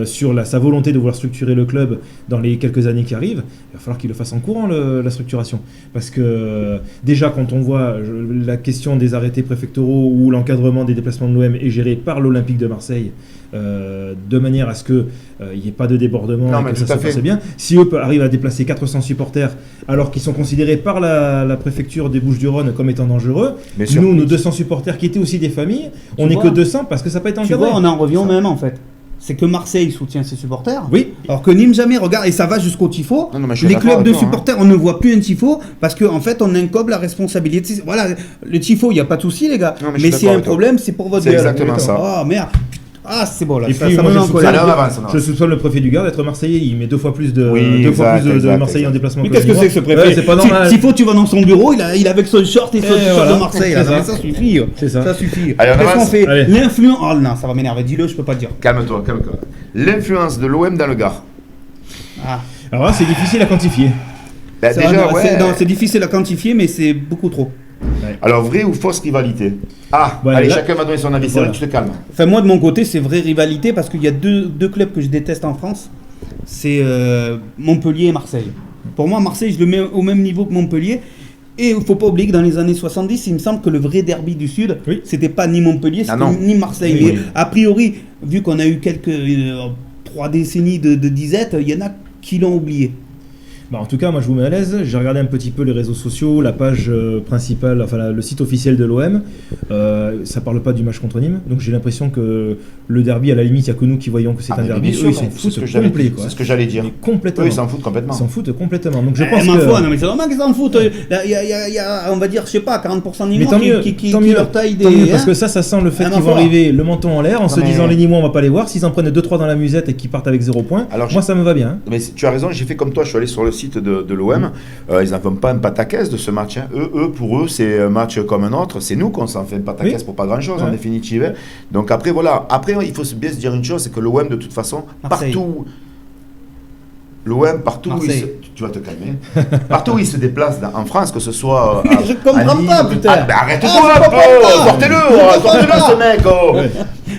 sur sa volonté de vouloir structurer le club dans les quelques années qui arrivent. Il va falloir qu'il le fasse en courant, la structuration. Parce que déjà, quand on voit la question des arrêtés préfectoraux ou l'encadrement des déplacements de l'OM est géré par l'Olympique de Marseille, de manière à ce qu'il n'y ait pas de débordement et que ça se passe bien. Si eux arrivent à déplacer 400 supporters alors qu'ils sont considérés par la préfecture des Bouches-du-Rhône comme étant dangereux, nous, nos 200 supporters qui étaient aussi des familles, on n'est que 200 parce que ça peut être Tu encadré. vois, on en revient au même en fait. c'est que Marseille soutient ses supporters. Oui. Alors que Nîmes jamais regarde, et ça va jusqu'au tifo. Non, mais je suis Les d'accord clubs avec de toi, supporters, on ne voit plus un tifo parce qu'en fait, on incobe la responsabilité. Voilà, le tifo, il n'y a pas de souci, les gars. Non, mais je suis mais s'il y a d'accord un avec toi. problème, c'est pour votre C'est gueule. exactement ça. Oh merde. Ah, c'est bon là. Et ça, puis, ça moi, me met je en soupçonne, colère. Allez, on avance, on avance. je soupçonne le préfet du Gard d'être Marseillais. Il met 2 fois plus de, Oui, deux fois exact, plus de exact, Marseillais en exact. déplacement. Mais que qu'est-ce que Nîmois. c'est que ce préfet Ouais, c'est pas normal. Tifo, tu vas dans son bureau, il est avec son short et son t-shirt voilà. de Marseille. C'est Là. ça. Ça suffit. C'est ça. Ça suffit. Allez, on Qu'est-ce qu'on avance. fait? Allez. L'influence. Oh non, ça va m'énerver. Dis-le, je peux pas dire. Calme-toi, calme-toi. L'influence de l'OM dans le Gard. Ah. Alors là, c'est difficile à quantifier. Ben, Ça, déjà, non, ouais. non, c'est difficile à quantifier, mais c'est beaucoup trop. Alors, vraie ou fausse rivalité? Ah, Ouais, allez, là- chacun va donner son avis. C'est Voilà. vrai que tu te calmes. Enfin, moi, de mon côté, c'est vraie rivalité parce qu'il y a deux clubs que je déteste en France. C'est Montpellier et Marseille. Pour moi, Marseille, je le mets au même niveau que Montpellier. Et il ne faut pas oublier que dans les années 70, il me semble que le vrai derby du Sud, Oui. c'était pas ni Montpellier, Ah c'était non. ni Marseille. Oui, Mais oui. a priori, vu qu'on a eu quelques 3 décennies de disette, il y en a qui l'ont oublié. Bah, en tout cas, moi je vous mets à l'aise. J'ai regardé un petit peu les réseaux sociaux, la page principale, enfin le site officiel de l'OM. Ça parle pas du match contre Nîmes, donc j'ai l'impression que le derby, à la limite, il n'y a que nous qui voyons que c'est Ah, un mais derby. bien sûr, Eux, ils s'en c'est ce foutent que j'allais complet, dire. quoi. C'est ce que j'allais dire. Mais complètement. Eux, ils s'en foutent complètement. Ils s'en foutent complètement. Donc je Eh, pense ma que. foi, non, mais c'est normal qu'ils s'en foutent. Il y a, on va dire, je sais pas, 40% de Mais Nîmois tant mieux, qui tant mieux, leur taillent des. tant mieux, parce hein. que ça sent le fait Ah, qu'ils ma vont foi. arriver le menton en l'air en Non, se mais- disant les Nîmois on va pas les voir. S'ils en prennent 2-3 dans la musette et qu'ils partent avec 0 points, Alors, moi ça me va bien. Hein. Mais tu as raison, j'ai fait comme toi, je suis allé sur le site de l'OM, ils n'en font pas un pataquès de ce match. Hein. Pour eux, c'est un match comme un autre, c'est nous qu'on s'en fait un pataquès Oui. pour pas grand-chose en Ouais. définitive. Hein. Donc après, voilà, après il faut bien se dire une chose, c'est que l'OM de toute façon, Marseille. partout... L'OM, partout où il se... Marseille. Tu vas te calmer. Partout où il se déplace en France, que ce soit... Je comprends Nîmes, pas, putain. Ah, ben arrête-toi Ah, je un comprends pas. peu. Sortez-le, Je comprends sortez-le pas. ce mec. Oh. Ouais.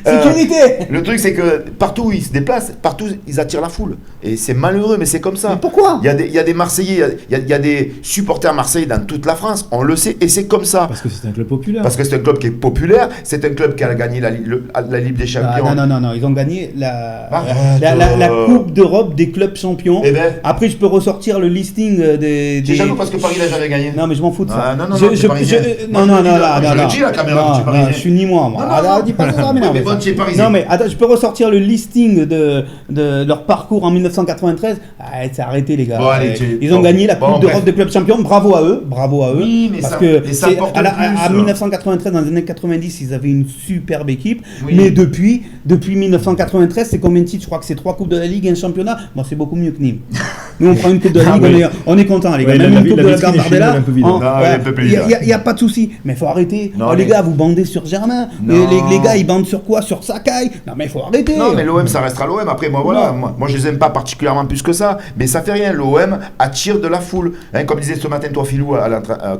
Sécurité. Le truc, c'est que partout où ils se déplacent, partout ils attirent la foule. Et c'est malheureux, mais c'est comme ça. Mais pourquoi? Il y a des Marseillais, il y a des supporters Marseillais dans toute la France, on le sait, et c'est comme ça. Parce que c'est un club populaire. Parce que c'est un club qui est populaire, c'est un club qui a gagné la Ligue des Ah, Champions. non, ils ont gagné la Arrête, Coupe d'Europe des clubs champions. Eh ben, Après, je peux ressortir le listing des. c'est jaloux parce que Paris l'a jamais gagné. Non, mais je m'en fous de ça. Ah, non, t'es parisien. Non, Moi, non, je le dis, non, là, non, je le non. dis, la caméra, Non, que tu es non, parisien. je suis ni moi. Non, Ah, dis pas ça, ça va m'énerver, mais bon, ça. tu es parisien. Non, mais attends, je peux ressortir le listing de leur parcours en 1993. Ah, c'est arrêté, les gars. Bon, allez, Ils ont bon, gagné la bon, Coupe d'Europe bref. des clubs champions. Bravo à eux. Oui, mais parce ça- que mais ça c'est- apporte à plus. 1993, dans les années 90, ils avaient une superbe équipe. Oui. Mais depuis 1993, c'est combien de titres? Je crois que c'est 3 Coupes de la Ligue et un championnat. Bon, c'est beaucoup mieux que Nîmes. Nous, on prend une Coupe de la Ah, Ligue, oui. on est content, les gars. Ouais, Même la une Coupe de la vitrine est chez nous, Gambardella. elle est un peu vide. Non, elle est un peu plus vide. Il n'y a pas de souci. Mais il faut arrêter. Non, Oh, les mais- gars, vous bandez sur Germain. Non. Les gars, ils bandent sur quoi? Sur Sakai. Non, mais il faut arrêter. Non, mais l'OM, ça restera l'OM. Après, moi, voilà. Non. Moi, je les aime pas particulièrement plus que ça. Mais ça fait rien. L'OM attire de la foule. Hein, comme disait ce matin, toi, Philou,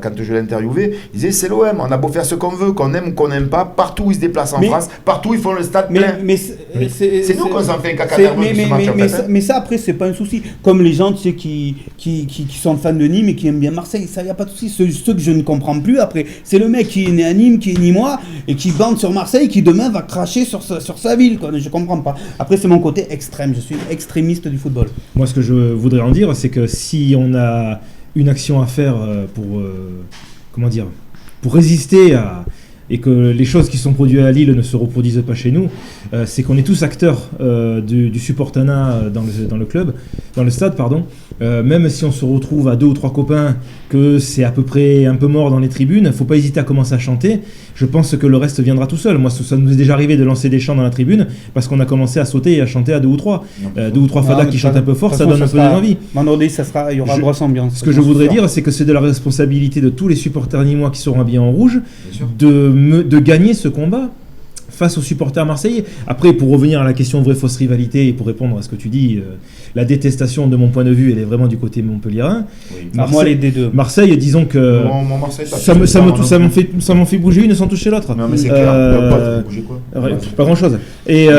quand je l'ai interviewé, il disait c'est l'OM. On a beau faire ce qu'on veut, qu'on aime ou qu'on n'aime pas. Partout où ils se déplacent en Mais- France, partout ils font le stade plein. Mais C'est nous qu'on s'en fait un caca c'est- nerveux de ce match, en fait, hein. mais ça, après, c'est pas un souci. Comme les gens, tu sais, qui sont fans de Nîmes et qui aiment bien Marseille, ça, y a pas de souci. Ceux que je ne comprends plus, après, c'est le mec qui est né à Nîmes, qui est nîmois et qui bande sur Marseille, qui demain va cracher sur sa ville, quoi. Je comprends pas. Après, c'est mon côté extrême. Je suis extrémiste du football. Moi, ce que je voudrais en dire, c'est que si on a une action à faire comment dire, pour résister et que les choses qui sont produites à Lille ne se reproduisent pas chez nous, c'est qu'on est tous acteurs du supportanat dans le club, dans le stade, pardon. Même si on se retrouve à 2 ou 3 copains, que c'est à peu près un peu mort dans les tribunes, faut pas hésiter à commencer à chanter. Je pense que le reste viendra tout seul. Moi, ça nous est déjà arrivé de lancer des chants dans la tribune parce qu'on a commencé à sauter et à chanter à 2 ou 3. 2 ou 3 fadas qui chantent un peu fort, ça donne un peu d'envie. Vendredi, il y aura grosse ambiance. Ce que je voudrais dire, c'est que c'est de la responsabilité de tous les supporters nîmois qui seront habillés en rouge Bien sûr. de gagner ce combat face aux supporters marseillais. Après, pour revenir à la question vraie-fausse rivalité et pour répondre à ce que tu dis, la détestation de mon point de vue, elle est vraiment du côté montpelliérain. Oui. Moi, les D2. Marseille, disons que Mon Marseille, ça m'en fait bouger une sans toucher l'autre. Non, mais c'est clair. Bouger quoi Pas grand-chose. Et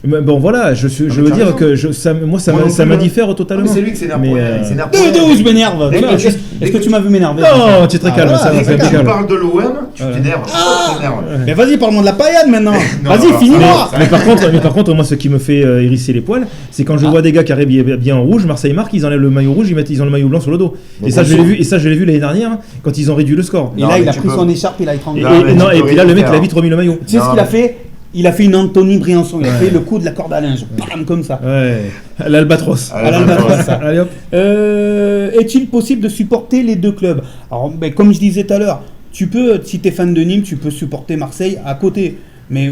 mais bon, voilà, je veux tu as dire raison. que ça Moi non ça plus, m'indiffère Non, totalement. mais c'est lui qui s'énerve Mais, pour rien. Il s'énerve pour D2 rien. où je m'énerve. Dès que tu- Est-ce dès que que tu m'as vu m'énerver? Non, tu es très calme, voilà, ça va, c'est c'est Quand tu calme. parles de l'OM, tu Ouais. t'énerves. Tu t'énerves. Mais vas-y, parle-moi de la paillade maintenant. Non, Vas-y, non, finis-moi. Mais par contre, moi, ce qui me fait hérisser les poils, c'est quand je vois des gars qui arrivent bien en rouge, Marseille marque, ils enlèvent le maillot rouge, ils ont le maillot blanc sur le dos. Mais Et ça, bien je l'ai sûr. vu. Et ça, je l'ai vu l'année dernière quand ils ont réduit le score. Et Non, là, il mais a tu pris peux- son écharpe, il a étranglé. Non, mais tu Et peux puis là, le rien mec, il a faire. vite remis le maillot. Tu sais ce qu'il a fait? il a fait une Anthony Briançon, il a fait le coup de la corde à linge, bam, comme ça. Ouais, à l'Albatros. À l'Albatros. Allez hop. Est-il possible de supporter les deux clubs? Alors, comme je disais tout à l'heure, tu peux, si tu es fan de Nîmes, tu peux supporter Marseille à côté. Mais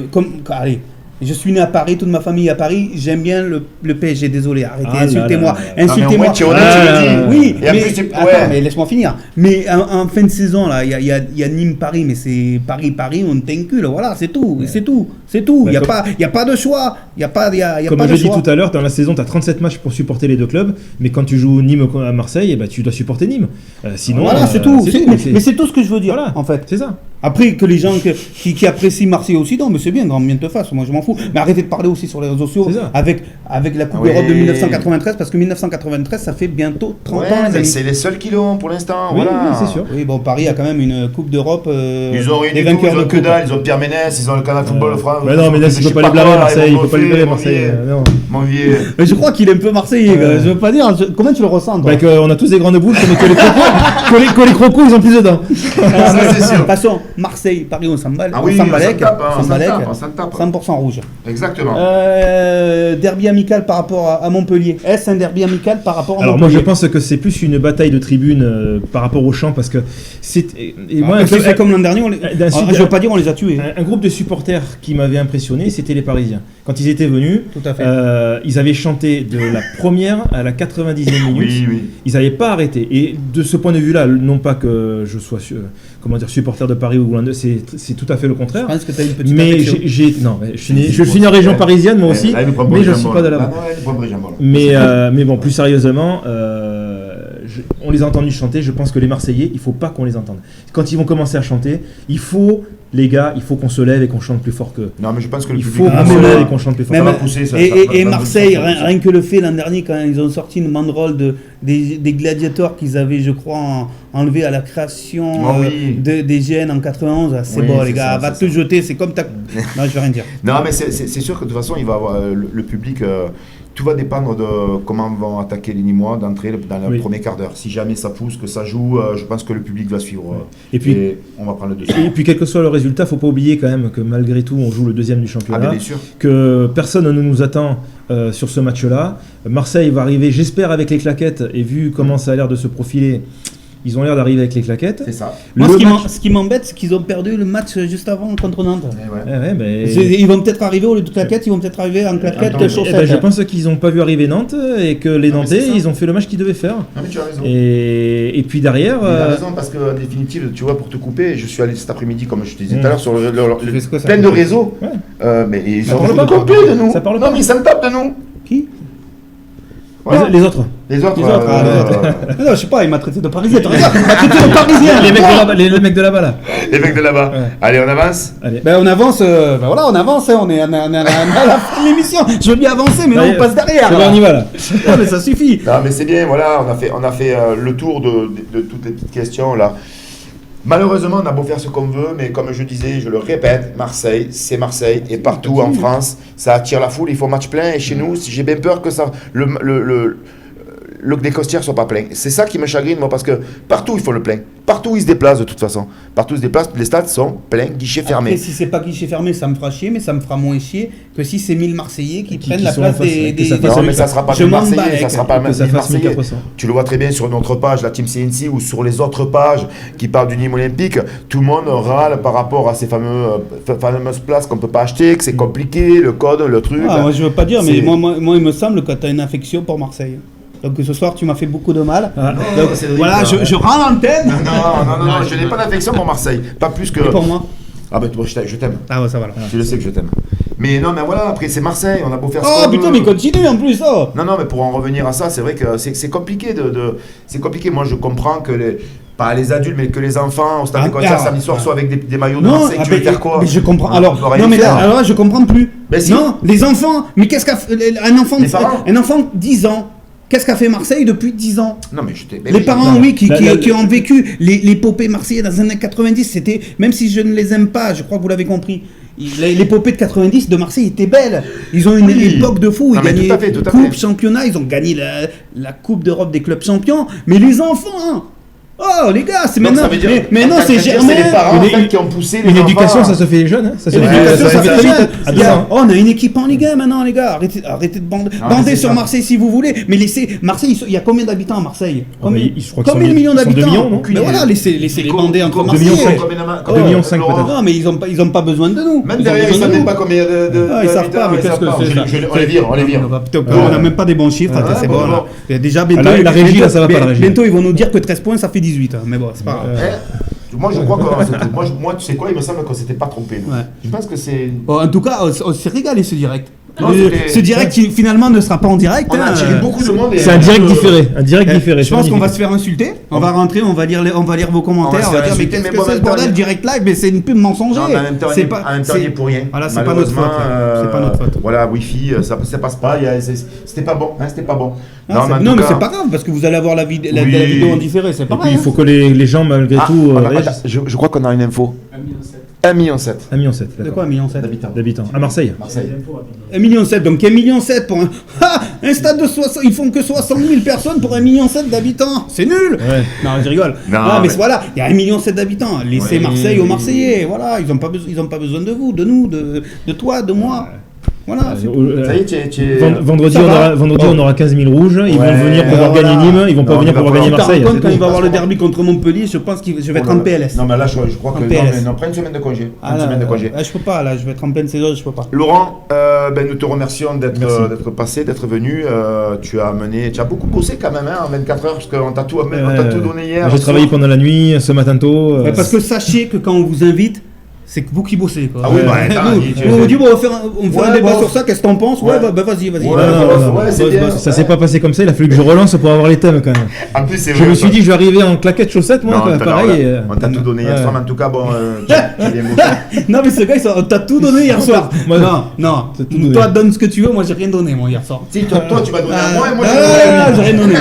allez, je suis né à Paris, toute ma famille est à Paris, j'aime bien le PSG, désolé, arrêtez, insultez-moi. Insultez-moi. Oui, mais laisse-moi finir. Mais en fin de saison, là, il y a Nîmes-Paris, mais c'est Paris-Paris, on t'incule, voilà, c'est tout, c'est tout. Il n'y a pas de choix. Comme je l'ai dit tout à l'heure, dans la saison, tu as 37 matchs pour supporter les deux clubs, mais quand tu joues Nîmes à Marseille, tu dois supporter Nîmes. Sinon, voilà, c'est tout. Mais c'est tout ce que je veux dire, voilà, en fait. C'est ça. Après, que les gens qui apprécient Marseille aussi, non, mais c'est bien, grand bien te fasse, moi je m'en fous. Mais arrêtez de parler aussi sur les réseaux sociaux avec la Coupe d'Europe de 1993, parce que 1993, ça fait bientôt 30 ans, les amis. C'est les seuls qui l'ont pour l'instant. Oui, voilà. oui, c'est sûr. Oui, bon, Paris a quand même une Coupe d'Europe. Ils ont réuni tout, ils ont que dalle, ils ont Pierre Ménès, ils ont le Canal Football France. Mais non, Ménès, il ne peut pas les blâmer Marseille, il ne peut pas les blâmer Marseille. Mon vieux. Mais je crois qu'il est un peu marseillais, je veux pas dire. Comment tu le ressens, toi? On a tous des grandes boules, mais que les crocos, ils ont plus dedans. Ça, c'est sûr. De toute façon, Marseille, Paris, on s'en balèque. Ah oui, on s'en tape. 100% rouge. Exactement. Derby amical par rapport à Montpellier. Est-ce un derby amical par rapport à Alors Montpellier? moi je pense que c'est plus une bataille de tribune par rapport au champ parce que c'est c'est comme l'an dernier, je veux pas dire on les a tués. Un groupe de supporters qui m'avait impressionné, c'était les Parisiens. Quand ils étaient venus, tout à fait. Ils avaient chanté de la première à la 90e minute. Oui. Ils n'avaient pas arrêté. Et de ce point de vue-là, non pas que je sois supporter de Paris ou l'un d'eux, c'est tout à fait le contraire. Je pense que tu as une petite mais je suis né en région parisienne moi aussi, mais je ne suis pas de là-bas. Mais bon, plus sérieusement, on les a entendus chanter. Je pense que les Marseillais, il ne faut pas qu'on les entende. Quand ils vont commencer à chanter, il faut qu'on se lève et qu'on chante plus fort qu'eux. Non, mais je pense que il faut qu'on se lève et qu'on chante plus fort. Ça va pousser. Et Marseille, rien que le fait l'an dernier, quand ils ont sorti une banderole des gladiateurs qu'ils avaient, je crois, enlevé à la création des GN en 91, c'est bon, les gars, va te jeter, c'est comme ta. Non, je vais rien dire. Non, mais c'est sûr que de toute façon, il va avoir le public. Tout va dépendre de comment vont attaquer les Nîmois d'entrer dans le premier quart d'heure. Si jamais ça pousse, que ça joue, je pense que le public va suivre. Et puis, on va prendre le dessus. Et puis, quel que soit le résultat, il ne faut pas oublier quand même que malgré tout, on joue le deuxième du championnat. Bien sûr. Que personne ne nous attend sur ce match-là. Marseille va arriver, j'espère, avec les claquettes. Et vu comment ça a l'air de se profiler, ils ont l'air d'arriver avec les claquettes. C'est ça. Moi, ce qui m'embête, c'est qu'ils ont perdu le match juste avant contre Nantes. Ils vont peut-être arriver au lieu de claquettes, ils vont peut-être arriver en claquettes chaussettes. Je pense qu'ils n'ont pas vu arriver Nantes et que les Nantais, ils ont fait le match qu'ils devaient faire. Non, mais tu as raison. Et puis derrière. Tu as raison parce qu'en définitive, tu vois, pour te couper, je suis allé cet après-midi, comme je te disais tout à l'heure, sur plein de réseaux. Mais ils sont complet de nous. Non, mais ils s'en tapent de nous. Qui? Voilà. Les autres. Non, je sais pas, il m'a traité de parisien. Il m'a traité de parisien. Les mecs de là-bas, là. Les mecs de là-bas. Ouais. Allez, on avance. On avance. On avance. On est à la fin de l'émission. Je veux bien avancer, mais là, on passe derrière. On y va là. Non, mais ça suffit. Non, mais c'est bien. Voilà, on a fait le tour de toutes les petites questions là. Malheureusement, on a beau faire ce qu'on veut, mais comme je disais, je le répète, Marseille, c'est Marseille, et partout en France, ça attire la foule, il faut match plein, et chez nous, j'ai bien peur que les costières ne soient pas pleins. C'est ça qui me chagrine, moi, parce que partout, il faut le plein. Partout, ils se déplacent, de toute façon. Partout, ils se déplacent, les stades sont pleins, guichets fermés. Après, si c'est pas guichet fermé, ça me fera chier, mais ça me fera moins chier que si c'est 1000 Marseillais qui prennent la place des... Non, mais ça ne sera pas 1000 Marseillais, ça sera pas 1000 Marseillais. 1400. Tu le vois très bien sur notre page, la Team CNC, ou sur les autres pages qui parlent du Nîmes Olympique. Tout le monde râle par rapport à ces fameuses places qu'on ne peut pas acheter, que c'est compliqué, le code, le truc. Moi, je veux pas dire, mais moi, il me semble que tu as une affection pour Marseille. Donc ce soir, tu m'as fait beaucoup de mal. Donc, voilà, je rends l'antenne. Non, je n'ai pas d'affection pour Marseille. Pas plus que... Et pour moi? Ah ben toi, je t'aime. Ah ouais, ça va là. Tu le sais que je t'aime. Mais non, mais voilà, après c'est Marseille, on a beau faire ça. Oh putain, mais continue en plus, oh. Non, mais pour en revenir à ça, c'est vrai que c'est compliqué c'est compliqué. Moi, je comprends que pas les adultes, mais que les enfants au stade des concerts samedi soir soient avec des maillots de Marseille. Tu veux faire quoi? Mais je comprends. Alors là, je comprends plus. Non, les enfants. Mais qu'est-ce qu'a un enfant 10 ans? Qu'est-ce qu'a fait Marseille depuis 10 ans? Non, mais les parents, oui, qui ont vécu l'épopée marseillais dans les années 90, c'était, même si je ne les aime pas, je crois que vous l'avez compris, l'épopée de 90 de Marseille était belle. Ils ont une époque de fou, ils gagnaient coupe, championnat, ils ont gagné la Coupe d'Europe des clubs champions, mais les enfants, Oh les gars, c'est Donc, maintenant. ça veut dire- Mais non, c'est c'est germé. les parents en Une- fait, qui ont poussé les Une enfants éducation, à- ça se fait jeune. Hein. Ça se fait L'éducation, ça fait fait très jeune. vite. À 12 ans. Oh, on a une équipe en Ligue 1 maintenant, les gars. Arrêtez de bander mais c'est sur ça. Marseille si vous voulez. Mais laissez. Marseille, il y a combien d'habitants à Marseille Oh, mais je crois qu'ils Combien de sont millions ils sont 2 d'habitants millions, non Mais voilà, laissez les bander entre 2 Marseillais. millions cinq. combien de- 2 millions cinq, Laurent, peut-être. Non, mais ils ont pas besoin de nous. Même Ils ont derrière, ils besoin savent de même nous. pas combien de. Ah, ils savent pas, mais qu'est-ce que c'est ça On les vire, on les vire. On n'a même pas des bons chiffres, Ah, c'est bon, bon. bon. Là. Et déjà, bientôt, La régie, là, ça va pas, la régie. bientôt, ils vont nous dire que 13 points, ça fait 18. Mais bon, c'est pas grave. Moi, je crois que. Moi, tu sais quoi, il me semble qu'on s'était pas trompé. nous. Ouais. Je pense que c'est. Bon, en tout cas, on s'est régalé ce direct. Non, c'était- Ce direct qui finalement ne sera pas en direct. On a hein. attiré beaucoup de monde. et- C'est un direct différé. Un direct différé. Je pense qu'on va se faire insulter. On va rentrer, on va lire vos commentaires. On On va va se dire, mais faire qu'est-ce insulter, que mais c'est ce bon, bordel en direct live? Mais c'est une pub mensonger. Non, mais en même temps, C'est on pas. y est pour rien. Voilà, c'est pas notre faute. Malheureusement, C'est pas notre faute. Voilà, Wi-Fi, ça passe pas. C'était pas bon. C'était pas bon. Non, en mais tout cas- c'est pas grave parce que vous allez avoir la Oui. vidéo en différé. C'est Et pas puis grave. il faut que les gens, malgré Ah, tout, attends, réagissent. je crois qu'on a une info. 1,7 million. 1,7 million, De d'accord. quoi 1,7 million D'habitants. À Marseille. Marseille. 1,7 million, donc 1,7 million pour un. Ah, un stade de 60. Ils font que 60 000 personnes pour 1,7 million d'habitants. C'est nul. Ouais. Non, je rigole. Non, mais mais- voilà, il y a 1,7 million d'habitants. Laissez Oui, Marseille aux oui, Marseillais. Voilà, ils n'ont pas besoin de vous, de nous, de toi, de moi. Voilà. c'est tout. Ça y est, tu es. Vendredi, Ça va. on aura 15 000 rouges. Ils Ouais, vont venir pour voir voilà. gagner Nîmes. Ils vont pas Non, venir il va pour voir gagner falloir- Tu te Marseille. rends compte quand il va tout. avoir le derby contre Montpellier, je pense que je vais être en PLS. Non, mais là, je crois que. En Non, PLS. mais non, prends une semaine de congé. Ah, Une là, semaine de congé. je peux pas, là, je vais être en pleine saison, je peux pas. Laurent, nous te remercions Merci. d'être passé, d'être venu. Tu as beaucoup bossé quand même en 24 heures parce qu'on t'a tout donné hier. J'ai travaillé pendant la nuit, ce matin tôt. Ouais, parce que sachez que quand on vous invite, c'est que vous qui bossez. Quoi. Ah oui, bah, Nous, attends, on vous dit, bon, on va faire un débat bon. sur ça, qu'est-ce que t'en penses? Ouais, Ouais. bah vas-y. Ouais, non, c'est bien. Ça s'est pas passé comme ça, il a fallu que je relance pour avoir les thèmes quand même. En plus, c'est Je vrai, me suis quoi. dit, je vais arriver en claquettes chaussettes, moi, Non, quoi, pareil. on t'a tout donné hier ouais. soir, mais en tout cas, bon, j'ai bien bossé. Non, mais ce gars, on t'a tout donné hier soir. Moi, Non, t'as tout donné. toi, donne ce que tu veux, moi, j'ai rien donné, moi, hier soir. Si, toi, tu m'as donné à moi et moi, J'ai rien donné.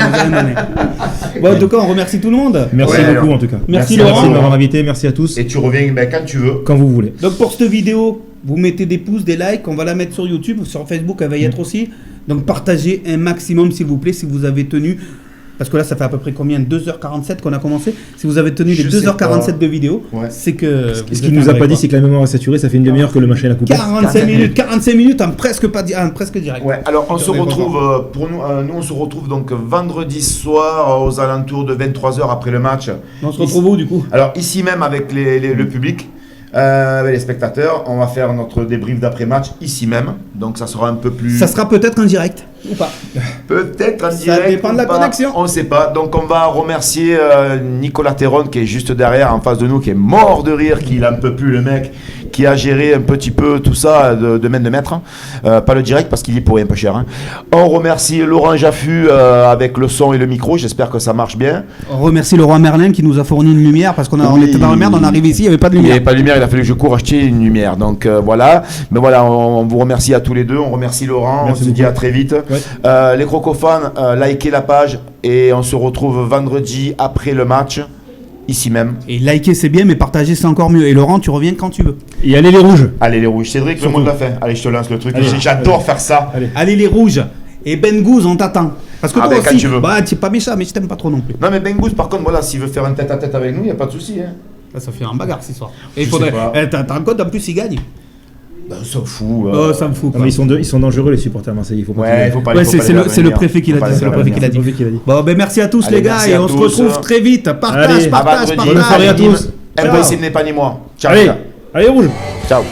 Bon, en tout cas, on remercie tout le monde. Merci Ouais, beaucoup alors. en tout cas. Merci, Merci, Laurent. Merci de m'avoir invité, merci à tous. Et tu reviens quand tu veux. Quand vous voulez. Donc pour cette vidéo, vous mettez des pouces, des likes, on va la mettre sur YouTube, sur Facebook, elle va y être aussi. Donc partagez un maximum s'il vous plaît si vous avez tenu, parce que là ça fait à peu près combien, 2h47 qu'on a commencé. Si vous avez tenu les Je sais 2h47 pas. de vidéo, Ouais. c'est que... Ce qu'il nous a pas dit, c'est que la mémoire est saturée, ça fait une demi-heure que le machin est à couper. 45 minutes en presque direct. Ouais, alors on se Ouais, retrouve, pour nous, on se retrouve donc vendredi soir aux alentours de 23h après le match. On se retrouve où du coup? Alors ici même avec le public, avec les spectateurs, on va faire notre débrief d'après-match ici même. Donc ça sera un peu plus... Ça sera peut-être en direct ou pas. Peut-être en Ça direct. dépend de ou la pas, connexion. On ne sait pas. Donc on va remercier Nicolas Théron qui est juste derrière en face de nous, qui est mort de rire, qui n'en peut plus le mec, qui a géré un petit peu tout ça de main de maître. Pas le direct parce qu'il y est pour rien peu cher. Hein. On remercie Laurent Jaffu avec le son et le micro. J'espère que ça marche bien. On remercie le roi Merlin qui nous a fourni une lumière parce qu'on Oui. était dans la merde, on arrive ici, il n'y avait pas de Il n'y lumière. avait pas de lumière, il a fallu que je cours acheter une lumière. Donc voilà. Mais voilà, on vous remercie à tous les deux. On remercie Laurent. Merci on se dit beaucoup. à très vite. Ouais. Les crocophones, likez la page et on se retrouve vendredi après le match, ici même. Et liker c'est bien, mais partager c'est encore mieux. Et Laurent, tu reviens quand tu veux. Et allez les rouges. Allez les rouges, Cédric, le mot de la fin. Allez, je te lance le truc. Allez. J'adore faire ça. Allez les rouges. Et Ben Gouz, on t'attend. Parce que Ah toi ben, quand aussi, tu veux. bah tu es pas méchant, mais je t'aime pas trop non plus. Non mais Bengouz, par contre, voilà, s'il veut faire un tête-à-tête avec nous, il n'y a pas de souci. Hein. Là, ça fait un bagarre ce soir. Et Je il faudrait. sais pas. T'as un compte en plus, il gagne. Ben, on s'en fout. Oh, ça me fout. Non, Quoi. mais ils sont dangereux les supporters marseillais, il faut pas Ouais, il faut pas Ouais, faut pas c'est les le faire venir. préfet qui Faut l'a pas dit. les C'est le faire préfet qui venir. l'a dit. Bon, ben merci à tous Allez, les gars merci et à on se tous. retrouve très vite. Partage, Allez, À partage, vendredi. partage. Bonne soirée à tous. Un Ciao. peu, c'est n'est pas ni moi. Ciao. Allez, les gars. allez rouges. Ciao.